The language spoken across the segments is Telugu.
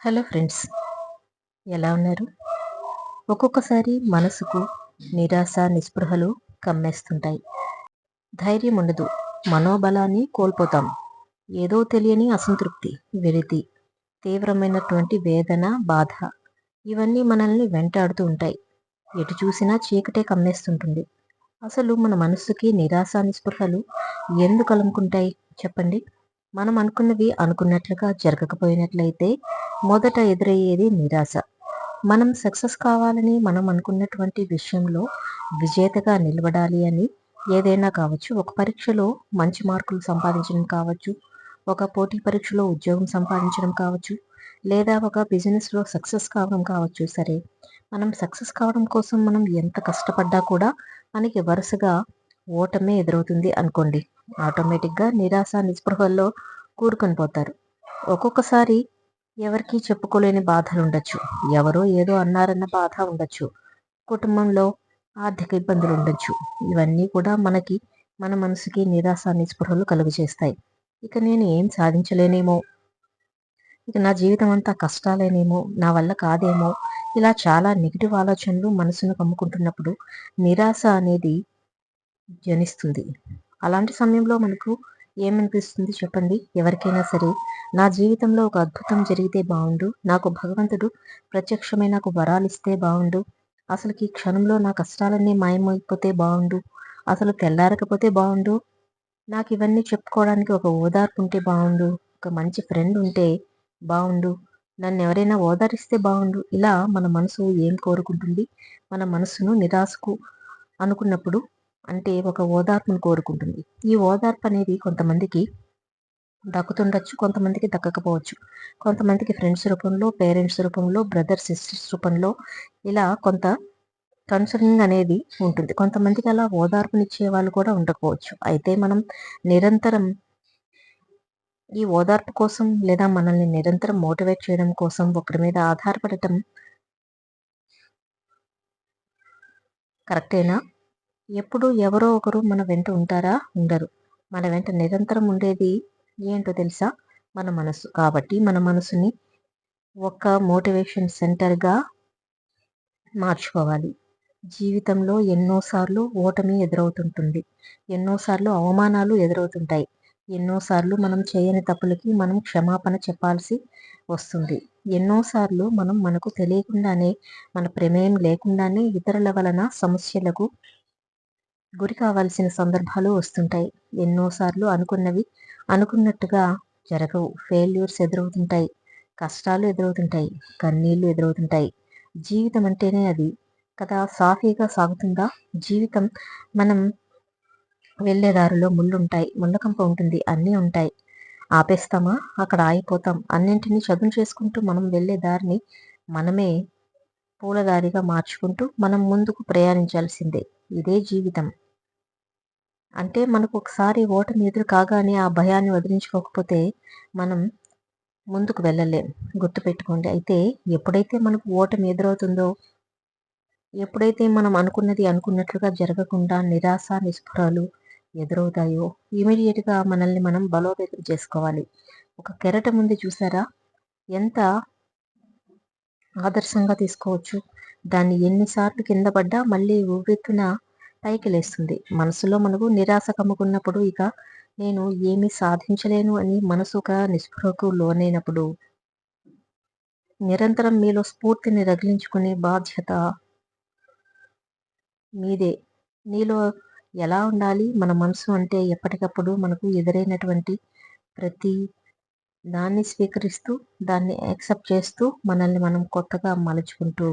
హలో ఫ్రెండ్స్, ఎలా ఉన్నారు? ఒక్కొక్కసారి మనసుకు నిరాశ, నిస్పృహలు కమ్మేస్తుంటాయి. ధైర్యం ఉండదు, మనోబలాన్ని కోల్పోతాం. ఏదో తెలియని అసంతృప్తి, వెలితి, తీవ్రమైనటువంటి వేదన, బాధ ఇవన్నీ మనల్ని వెంటాడుతూ ఉంటాయి. ఎటు చూసినా చీకటే కమ్మేస్తుంటుంది. అసలు మన మనస్సుకి నిరాశ, నిస్పృహలు ఎందుకు అలుముకుంటాయి చెప్పండి? మనం అనుకున్నవి అనుకున్నట్లుగా జరగకపోయినట్లయితే మొదట ఎదురయ్యేది నిరాశ. మనం సక్సెస్ కావాలని మనం అనుకున్నటువంటి విషయంలో విజేతగా నిలబడాలి అని ఏదైనా కావచ్చు. ఒక పరీక్షలో మంచి మార్కులు సంపాదించడం కావచ్చు, ఒక పోటీ పరీక్షలో ఉద్యోగం సంపాదించడం కావచ్చు, లేదా ఒక బిజినెస్లో సక్సెస్ కావడం కావచ్చు. సరే, మనం సక్సెస్ కావడం కోసం మనం ఎంత కష్టపడ్డా కూడా మనకి వరుసగా ఓటమే ఎదురవుతుంది అనుకోండి. ఆటోమేటిక్గా నిరాశ, నిస్పృహల్లో కూరుకొని పోతారు. ఒక్కొక్కసారి ఎవరికి చెప్పుకోలేని బాధలు ఉండొచ్చు, ఎవరో ఏదో అన్నారన్న బాధ ఉండొచ్చు, కుటుంబంలో ఆర్థిక ఇబ్బందులు ఉండొచ్చు. ఇవన్నీ కూడా మన మనసుకి నిరాశ, నిస్పృహలు కలుగు చేస్తాయి. ఇక నేను ఏం సాధించలేనేమో, ఇక నా జీవితం అంతా కష్టాలేనేమో, నా వల్ల కాదేమో, ఇలా చాలా నెగిటివ్ ఆలోచనలు మనసును కమ్ముకుంటున్నప్పుడు నిరాశ అనేది జనిస్తుంది. అలాంటి సమయంలో మనకు ఏమనిపిస్తుంది చెప్పండి? ఎవరికైనా సరే నా జీవితంలో ఒక అద్భుతం జరిగితే బాగుండు, నాకు భగవంతుడు ప్రత్యక్షమై నాకు వరాలిస్తే బాగుండు, అసలుకి ఈ క్షణంలో నా కష్టాలన్నీ మాయమైపోతే బాగుండు, అసలు తెల్లారకపోతే బాగుండు, నాకు ఇవన్నీ చెప్పుకోవడానికి ఒక ఓదార్పు ఉంటే బాగుండు, ఒక మంచి ఫ్రెండ్ ఉంటే బాగుండు, నన్ను ఎవరైనా ఓదారిస్తే బాగుండు. ఇలా మన మనసు ఏం కోరుకుంటుంది? మన మనసును నిరాశకు అనుకున్నప్పుడు అంటే ఒక ఓదార్పును కోరుకుంటుంది. ఈ ఓదార్పు అనేది కొంతమందికి దక్కుతుండొచ్చు, కొంతమందికి దక్కకపోవచ్చు. కొంతమందికి ఫ్రెండ్స్ రూపంలో, పేరెంట్స్ రూపంలో, బ్రదర్ సిస్టర్స్ రూపంలో ఇలా కొంత కన్సర్నింగ్ అనేది ఉంటుంది. కొంతమందికి అలా ఓదార్పునిచ్చే వాళ్ళు కూడా ఉండకపోవచ్చు. అయితే మనం నిరంతరం ఈ ఓదార్పు కోసం లేదా మనల్ని నిరంతరం మోటివేట్ చేయడం కోసం ఒకరి మీద ఆధారపడటం కరెక్టేనా? ఎప్పుడు ఎవరో ఒకరు మన వెంట ఉంటారా? ఉండరు. మన వెంట నిరంతరం ఉండేది ఏంటో తెలుసా? మన మనసు. కాబట్టి మన మనసుని ఒక మోటివేషన్ సెంటర్గా మార్చుకోవాలి. జీవితంలో ఎన్నోసార్లు ఓటమి ఎదురవుతుంటుంది, ఎన్నోసార్లు అవమానాలు ఎదురవుతుంటాయి, ఎన్నోసార్లు మనం చేయని తప్పులకి మనం క్షమాపణ చెప్పాల్సి వస్తుంది. ఎన్నోసార్లు మనం మనకు తెలియకుండానే, మన ప్రమేయం లేకుండానే ఇతరుల వలన సమస్యలకు గురి కావాల్సిన సందర్భాలు వస్తుంటాయి. ఎన్నోసార్లు అనుకున్నవి అనుకున్నట్టుగా జరగవు. ఫెయిల్యూర్స్ ఎదురవుతుంటాయి, కష్టాలు ఎదురవుతుంటాయి, కన్నీళ్లు ఎదురవుతుంటాయి. జీవితం అంటేనే అది కదా. సాఫీగా సాగుతుందా జీవితం? మనం వెళ్ళే దారిలో ముళ్ళుంటాయి, ముళ్ళకంప ఉంటుంది, అన్నీ ఉంటాయి. ఆపేస్తామా? అక్కడ ఆగిపోతాం. అన్నింటినీ చదును చేసుకుంటూ మనం వెళ్ళే దారిని మనమే పూలదారిగా మార్చుకుంటూ మనం ముందుకు ప్రయాణించాల్సిందే. ఇదే జీవితం. అంటే మనకు ఒకసారి ఓటమి ఎదురు కాగానే ఆ భయాన్ని వదిలించుకోకపోతే మనం ముందుకు వెళ్ళలేం. గుర్తుపెట్టుకోండి. అయితే ఎప్పుడైతే మనకు ఓటమి ఎదురవుతుందో, ఎప్పుడైతే మనం అనుకున్నది అనుకున్నట్లుగా జరగకుండా నిరాశ, నిస్పృహలు ఎదురవుతాయో ఇమీడియట్గా మనల్ని మనం బలోపేతం చేసుకోవాలి. ఒక కెరటం ఉంది చూసారా? ఎంత ఆదర్శంగా తీసుకోవచ్చు. దాన్ని ఎన్నిసార్లు కింద పడ్డా మళ్ళీ ఉవ్వెత్తున పైకి లేస్తుంది. మనసులో మనకు నిరాశ కమ్ముకున్నప్పుడు ఇక నేను ఏమీ సాధించలేను అని మనసు ఒక నిస్పృహకు లోనైనప్పుడు నిరంతరం మీలో స్ఫూర్తిని రగిలించుకునే బాధ్యత మీదే. నీలో ఎలా ఉండాలి? మన మనసు అంటే ఎప్పటికప్పుడు మనకు ఎదురైనటువంటి ప్రతి దాన్ని స్వీకరిస్తూ, దాన్ని యాక్సెప్ట్ చేస్తూ, మనల్ని మనం కొత్తగా మలుచుకుంటూ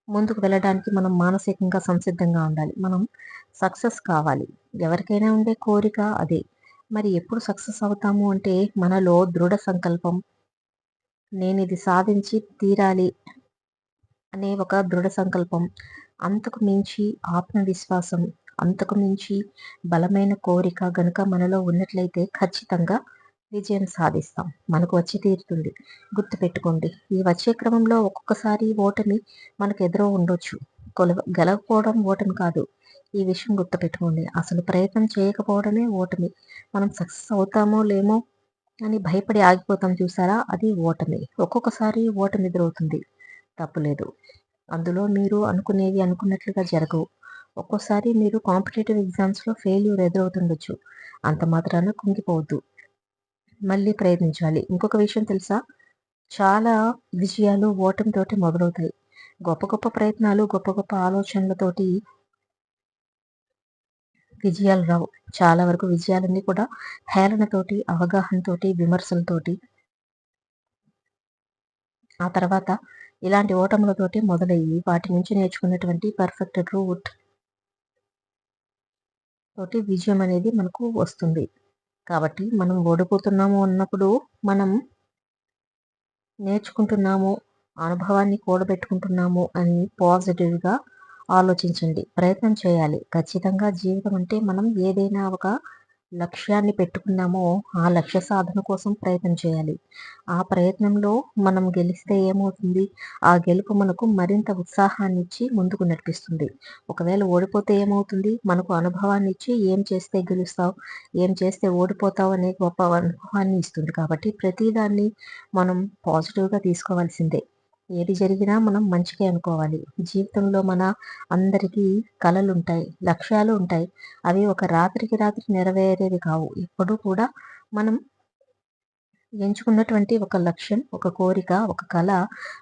ముందుకు వెళ్ళడానికి మనం మానసికంగా సంసిద్ధంగా ఉండాలి. మనం సక్సెస్ కావాలి. ఎవరికైనా ఉండే కోరిక అదే. మరి ఎప్పుడు సక్సెస్ అవుతాము అంటే మనలో దృఢ సంకల్పం, నేను ఇది సాధించి తీరాలి అనే ఒక దృఢ సంకల్పం, అంతకు మించి ఆత్మవిశ్వాసం, అంతకు మించి బలమైన కోరిక గనుక మనలో ఉన్నట్లయితే ఖచ్చితంగా విజయం సాధిస్తాం. మనకు వచ్చి తీరుతుంది. గుర్తుపెట్టుకోండి. ఈ వచ్చే క్రమంలో ఒక్కొక్కసారి ఓటమి మనకు ఎదురు ఉండొచ్చు. గెలవకపోవడం ఓటమి కాదు. ఈ విషయం గుర్తుపెట్టుకోండి. అసలు ప్రయత్నం చేయకపోవడమే ఓటమి. మనం సక్సెస్ అవుతామో లేమో అని భయపడి ఆగిపోతాం చూసారా, అది ఓటమి. ఒక్కొక్కసారి ఓటమి ఎదురవుతుంది, తప్పులేదు. అందులో మీరు అనుకునేవి అనుకున్నట్లుగా జరగవు. ఒక్కోసారి మీరు కాంపిటేటివ్ ఎగ్జామ్స్లో ఫెయిల్యూర్ ఎదురవుతుండొచ్చు. అంత మాత్రాన కుంగిపోవద్దు, మళ్ళీ ప్రయత్నించాలి. ఇంకొక విషయం తెలుసా, చాలా విజయాలు ఓటమితోటి మొదలవుతాయి. గొప్ప గొప్ప ప్రయత్నాలు, గొప్ప గొప్ప ఆలోచనలతోటి విజయాలు రావు. చాలా వరకు విజయాలన్నీ కూడా హేళనతోటి, అవగాహనతోటి, విమర్శలతోటి, ఆ తర్వాత ఇలాంటి ఓటములతోటి మొదలయ్యి వాటి నుంచి నేర్చుకున్నటువంటి పర్ఫెక్ట్ రూట్ తోటి విజయం అనేది మనకు వస్తుంది. కాబట్టి మనం ఓడిపోతున్నాము అన్నప్పుడు మనం నేర్చుకుంటున్నాము, అనుభవాన్ని కూడబెట్టుకుంటున్నాము అని పాజిటివ్గా ఆలోచించండి. ప్రయత్నం చేయాలి. ఖచ్చితంగా జీవితం అంటే మనం ఏదైనా ఒక లక్ష్యాన్ని పెట్టుకున్నామో ఆ లక్ష్య సాధన కోసం ప్రయత్నం చేయాలి. ఆ ప్రయత్నంలో మనం గెలిస్తే ఏమవుతుంది, ఆ గెలుపు మనకు మరింత ఉత్సాహాన్ని ఇచ్చి ముందుకు నడిపిస్తుంది. ఒకవేళ ఓడిపోతే ఏమవుతుంది, మనకు అనుభవాన్ని ఇచ్చి ఏం చేస్తే గెలుస్తావు, ఏం చేస్తే ఓడిపోతావు అనే గొప్ప అనుభవాన్ని ఇస్తుంది. కాబట్టి ప్రతిదాన్ని మనం పాజిటివ్గా తీసుకోవాల్సిందే. ఏది జరిగినా మనం మంచికే అనుకోవాలి. జీవితంలో మన అందరికీ కలలు ఉంటాయి, లక్ష్యాలు ఉంటాయి. అవి ఒక రాత్రికి రాత్రి నెరవేరేవి కావు. ఎప్పుడూ కూడా మనం ఎంచుకున్నటువంటి ఒక లక్ష్యం, ఒక కోరిక, ఒక కళ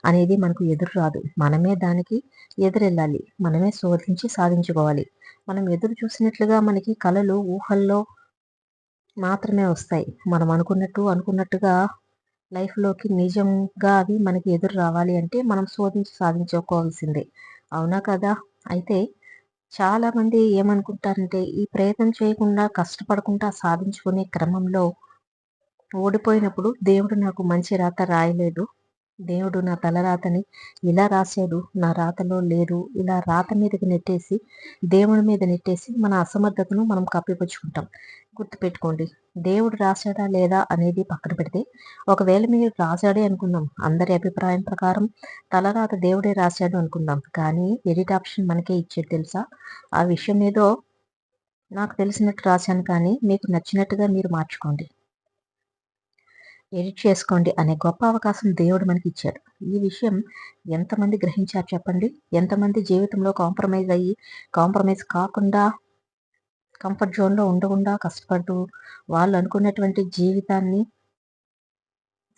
అనేది మనకు ఎదురు రాదు. మనమే దానికి ఎదురెళ్ళాలి. మనమే శోధించి సాధించుకోవాలి. మనం ఎదురు చూసినట్లుగా మనకి కళలు ఊహల్లో మాత్రమే వస్తాయి. మనం అనుకున్నట్టుగా లైఫ్లోకి నిజంగా అవి మనకి ఎదురు రావాలి అంటే మనం శోధించి సాధించుకోవాల్సిందే. అవునా కదా? అయితే చాలామంది ఏమనుకుంటారంటే, ఈ ప్రయత్నం చేయకుండా, కష్టపడకుండా సాధించుకునే క్రమంలో ఓడిపోయినప్పుడు దేవుడు నాకు మంచి రాత రాయలేదు, దేవుడు నా తలరాతని ఇలా రాశాడు, నా రాతలో లేదు, ఇలా రాత మీదకి నెట్టేసి, దేవుడి మీద నెట్టేసి మన అసమర్థతను మనం కప్పిపుచ్చుకుంటాం. గుర్తుపెట్టుకోండి, దేవుడు రాశాడా లేదా అనేది పక్కన పెడితే, ఒకవేళ మీరు రాశాడే అనుకుందాం, అందరి అభిప్రాయం ప్రకారం తలరాత దేవుడే రాశాడు అనుకుందాం, కానీ ఎడిట్ ఆప్షన్ మనకే ఇచ్చేది తెలుసా. ఆ విషయం ఏదో నాకు తెలిసినట్టు రాశాను, కానీ మీకు నచ్చినట్టుగా మీరు మార్చుకోండి, ఎడిట్ చేసుకోండి అనే గొప్ప అవకాశం దేవుడు మనకి ఇచ్చాడు. ఈ విషయం ఎంతమంది గ్రహించారు చెప్పండి? ఎంతమంది జీవితంలో కాంప్రమైజ్ కాకుండా, కంఫర్ట్ జోన్లో ఉండకుండా కష్టపడుతూ వాళ్ళు అనుకున్నటువంటి జీవితాన్ని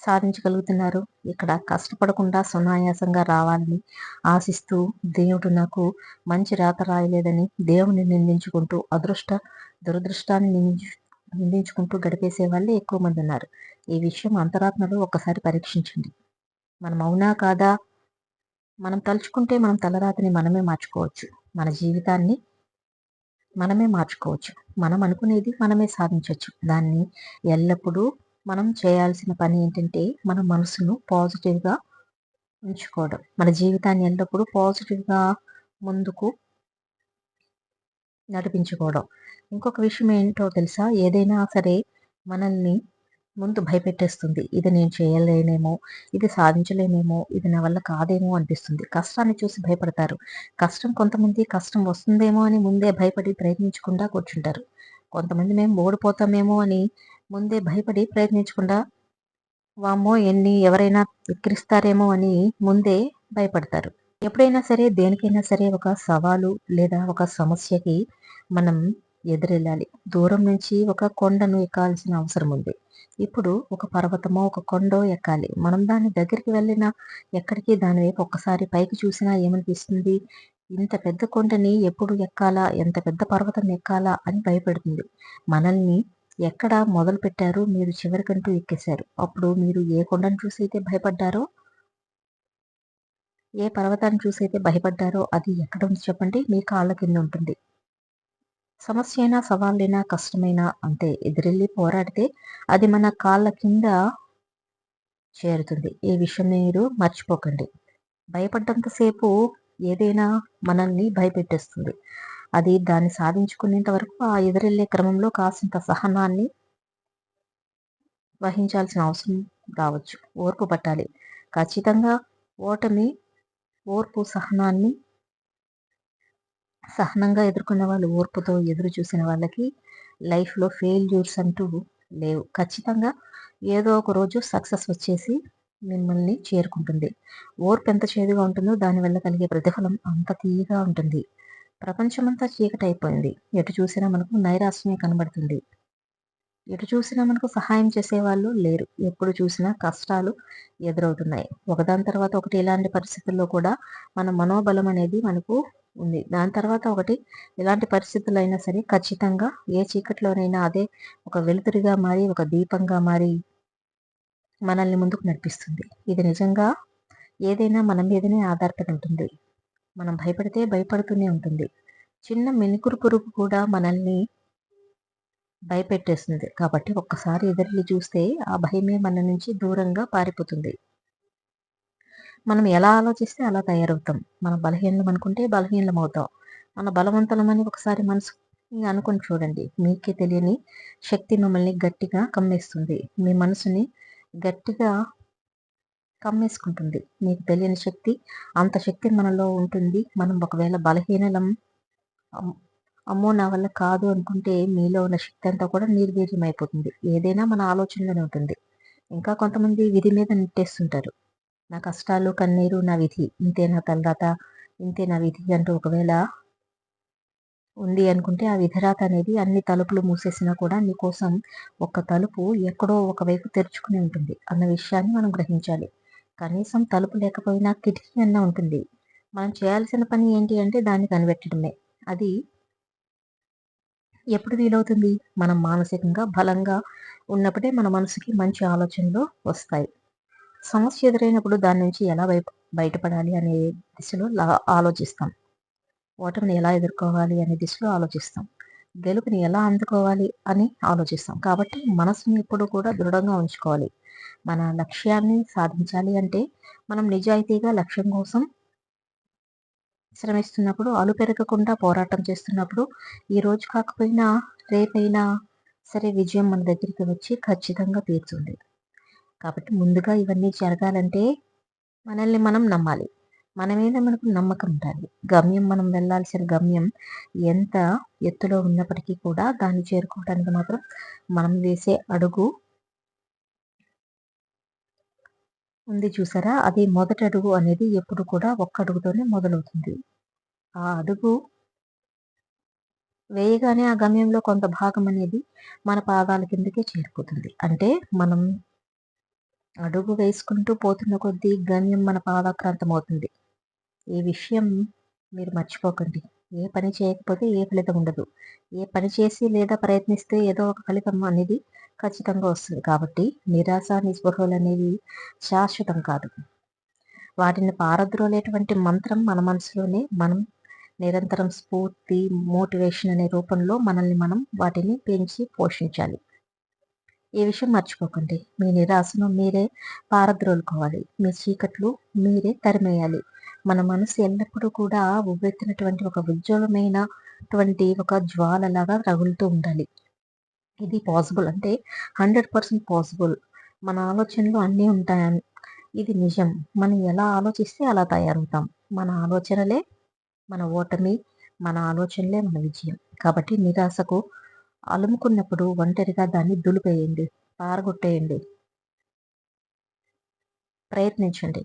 సాధించగలుగుతున్నారు. ఇక్కడ కష్టపడకుండా సునాయాసంగా రావాలని ఆశిస్తూ, దేవుడు నాకు మంచి రాత రాయలేదని దేవుని నిందించుకుంటూ, దురదృష్టాన్ని నిందించుకుంటూ గడిపేసే వాళ్ళే ఎక్కువ మంది ఉన్నారు. ఈ విషయం అంతరాత్మలో ఒక్కసారి పరీక్షించండి. మనం అవునా కాదా? మనం తలుచుకుంటే మనం తలరాతని మనమే మార్చుకోవచ్చు. మన జీవితాన్ని మనమే మార్చుకోవచ్చు. మనం అనుకునేది మనమే సాధించవచ్చు. దాన్ని ఎల్లప్పుడూ మనం చేయాల్సిన పని ఏంటంటే, మన మనసును పాజిటివ్గా ఉంచుకోవడం. మన జీవితాన్ని ఎల్లప్పుడూ పాజిటివ్గా ముందుకు నడిపించుకోవడం. ఇంకొక విషయం ఏంటో తెలుసా, ఏదైనా సరే మనల్ని ముందు భయపెట్టేస్తుంది. ఇది నేను చేయలేనేమో, ఇది సాధించలేనేమో, ఇది నా వల్ల కాదేమో అనిపిస్తుంది. కష్టాన్ని చూసి భయపడతారు. కష్టం వస్తుందేమో అని ముందే భయపడి ప్రయత్నించకుండా కూర్చుంటారు. కొంతమంది మేము ఓడిపోతామేమో అని ముందే భయపడి ప్రయత్నించకుండా, వామ్మో ఎవరైనా ఎక్కిరిస్తారేమో అని ముందే భయపడతారు. ఎప్పుడైనా సరే, దేనికైనా సరే ఒక సవాలు లేదా ఒక సమస్యకి మనం ఎదురెళ్ళాలి. దూరం నుంచి ఒక కొండను ఎక్కాల్సిన అవసరం ఉంది. ఇప్పుడు ఒక పర్వతమో, ఒక కొండో ఎక్కాలి. మనం దాని దగ్గరికి వెళ్ళినా, ఎక్కడికి దాని వైపు ఒక్కసారి పైకి చూసినా ఏమనిపిస్తుంది? ఇంత పెద్ద కొండని ఎప్పుడు ఎక్కాలా? ఎంత పెద్ద పర్వతం ఎక్కాలా అని భయపెడుతుంది. మనల్ని ఎక్కడ మొదలుపెట్టారో మీరు చివరికంటూ ఎక్కేశారు. అప్పుడు మీరు ఏ కొండను చూసైతే భయపడ్డారో, ఏ పర్వతాన్ని చూసైతే భయపడ్డారో అది ఎక్కడ ఉంది చెప్పండి? మీ కాళ్ళ కింద ఉంటుంది. సమస్య అయినా, సవాళ్ళైనా, కష్టమైనా అంతే. ఎదురెళ్ళి పోరాడితే అది మన కాళ్ళ కింద చేరుతుంది. ఈ విషయం మీరు మర్చిపోకండి. భయపడ్డంత సేపు ఏదైనా మనల్ని భయపెట్టేస్తుంది. అది దాన్ని సాధించుకునేంత వరకు ఆ ఎదురెళ్ళే క్రమంలో కాసింత సహనాన్ని వహించాల్సిన అవసరం రావచ్చు. ఓర్పు పట్టాలి. ఖచ్చితంగా ఓటమి, ఓర్పు, సహనంగా ఎదుర్కొన్న వాళ్ళు, ఓర్పుతో ఎదురు చూసిన వాళ్ళకి లైఫ్లో ఫెయిల్యూర్స్ అంటూ లేవు. ఖచ్చితంగా ఏదో ఒక రోజు సక్సెస్ వచ్చేసి మిమ్మల్ని చేరుకుంటుంది. ఓర్పు ఎంత చేదుగా ఉంటుందో దానివల్ల కలిగే ప్రతిఫలం అంత తీయగా ఉంటుంది. ప్రపంచమంతా చీకటైపోయింది. ఎటు చూసినా మనకు నైరాశ్యమే కనబడుతుంది. ఎటు చూసినా మనకు సహాయం చేసేవాళ్ళు లేరు. ఎప్పుడు చూసినా కష్టాలు ఎదురవుతున్నాయి. ఒకదాని తర్వాత ఒకటి ఇలాంటి పరిస్థితుల్లో కూడా మన మనోబలం అనేది మనకు ఉంది. దాని తర్వాత ఒకటి ఎలాంటి పరిస్థితులైనా సరే ఖచ్చితంగా ఏ చీకటిలోనైనా అదే ఒక వెలుతురుగా మారి, ఒక దీపంగా మారి మనల్ని ముందుకు నడిపిస్తుంది. ఇది నిజంగా ఏదైనా మన మీదనే ఆధారపడి ఉంటుంది. మనం భయపడితే భయపడుతూనే ఉంటుంది. చిన్న మినుకురు పురుగు కూడా మనల్ని భయపెట్టేస్తుంది. కాబట్టి ఒక్కసారి ఎదురెళ్ళి చూస్తే ఆ భయమే మన నుంచి దూరంగా పారిపోతుంది. మనం ఎలా ఆలోచిస్తే అలా తయారవుతాం. మన బలహీనలం అనుకుంటే బలహీనమవుతాం. మన బలవంతులమని ఒకసారి మనసుని అనుకుని చూడండి. మీకే తెలియని శక్తి మిమ్మల్ని గట్టిగా కమ్మేస్తుంది. మీ మనసుని గట్టిగా కమ్మేసుకుంటుంది. మీకు తెలియని శక్తి, అంత శక్తి మనలో ఉంటుంది. మనం ఒకవేళ బలహీనలం అమ్మో నా వల్ల కాదు అనుకుంటే మీలో ఉన్న శక్తి అంతా కూడా నిర్వీర్యమైపోతుంది. ఏదైనా మన ఆలోచనలోనే ఉంటుంది. ఇంకా కొంతమంది విధి మీద నెట్టేస్తుంటారు. నా కష్టాలు, కన్నీరు నా విధి, ఇంతే నా తలరాత, ఇంతే నా విధి అంటూ ఒకవేళ ఉంది అనుకుంటే ఆ విధిరాత అనేది అన్ని తలుపులు మూసేసినా కూడా నీకోసం ఒక తలుపు ఎక్కడో ఒకవైపు తెరుచుకుని ఉంటుంది అన్న విషయాన్ని మనం గ్రహించాలి. కనీసం తలుపు లేకపోయినా కిటికీ అన్న ఉంటుంది. మనం చేయాల్సిన పని ఏంటి అంటే దాన్ని కనిపెట్టడమే. అది ఎప్పుడు వీలవుతుంది? మనం మానసికంగా బలంగా ఉన్నప్పుడే మన మనసుకి మంచి ఆలోచనలు వస్తాయి. సమస్య ఎదురైనప్పుడు దాని నుంచి ఎలా బయటపడాలి అనే దిశలో ఆలోచిస్తాం. ఓటమిని ఎలా ఎదుర్కోవాలి అనే దిశలో ఆలోచిస్తాం. గెలుపుని ఎలా అందుకోవాలి అని ఆలోచిస్తాం. కాబట్టి మనసుని ఎప్పుడు కూడా దృఢంగా ఉంచుకోవాలి. మన లక్ష్యాన్ని సాధించాలి అంటే మనం నిజాయితీగా లక్ష్యం కోసం శ్రమిస్తున్నప్పుడు, అలుపెరగకుండా పోరాటం చేస్తున్నప్పుడు, ఈ రోజు కాకపోయినా రేపైనా సరే విజయం మన దగ్గరికి వచ్చి ఖచ్చితంగా తీరుతుంది. కాబట్టి ముందుగా ఇవన్నీ జరగాలంటే మనల్ని మనం నమ్మాలి. మన మీద మనకు నమ్మకం ఉండాలి. మనం వెళ్ళాల్సిన గమ్యం ఎంత ఎత్తులో ఉన్నప్పటికీ కూడా దాన్ని చేరుకోవడానికి మాత్రం మనం వేసే అడుగు ఉంది చూసారా? అది మొదటి అడుగు అనేది ఎప్పుడు కూడా ఒక్క అడుగుతోనే మొదలవుతుంది. ఆ అడుగు వేయగానే ఆ గమ్యంలో కొంత భాగం అనేది మన పాదాల కిందకే చేరిపోతుంది. అంటే మనం అడుగు వేసుకుంటూ పోతున్న కొద్దీ గమ్యం మన పాదాక్రాంతం అవుతుంది. ఈ విషయం మీరు మర్చిపోకండి. ఏ పని చేయకపోతే ఏ ఫలితం ఉండదు. ఏ పని చేసి లేదా ప్రయత్నిస్తే ఏదో ఒక ఫలితం అనేది ఖచ్చితంగా వస్తుంది. కాబట్టి నిరాశ, నిస్పృహలు అనేవి శాశ్వతం కాదు. వాటిని పారద్రోలేటువంటి మంత్రం మన మనసులోనే మనం నిరంతరం స్ఫూర్తి, మోటివేషన్ అనే రూపంలో మనల్ని మనం వాటిని పెంచి పోషించాలి. ఈ విషయం మర్చిపోకండి. మీ నిరాశను మీరే పారద్రోలుకోవాలి. మీ చీకట్లు మీరే తరిమేయాలి. మన మనసు ఎల్లప్పుడూ కూడా ఉవ్వెత్తినటువంటి ఒక ఉజ్వలమైనటువంటి ఒక జ్వాలలాగా రగులుతూ ఉండాలి. ఇది పాసిబుల్ అంటే 100% పాసిబుల్. మన ఆలోచనలు అన్నీ ఉంటాయని ఇది నిజం. మనం ఎలా ఆలోచిస్తే అలా తయారవుతాం. మన ఆలోచనలే మన ఓటమి, మన ఆలోచనలే మన విజయం. కాబట్టి నిరాశకు అలుముకున్నప్పుడు ఒంటరిగా దాన్ని దులిపేయండి, పారగొట్టేయండి. ప్రయత్నించండి.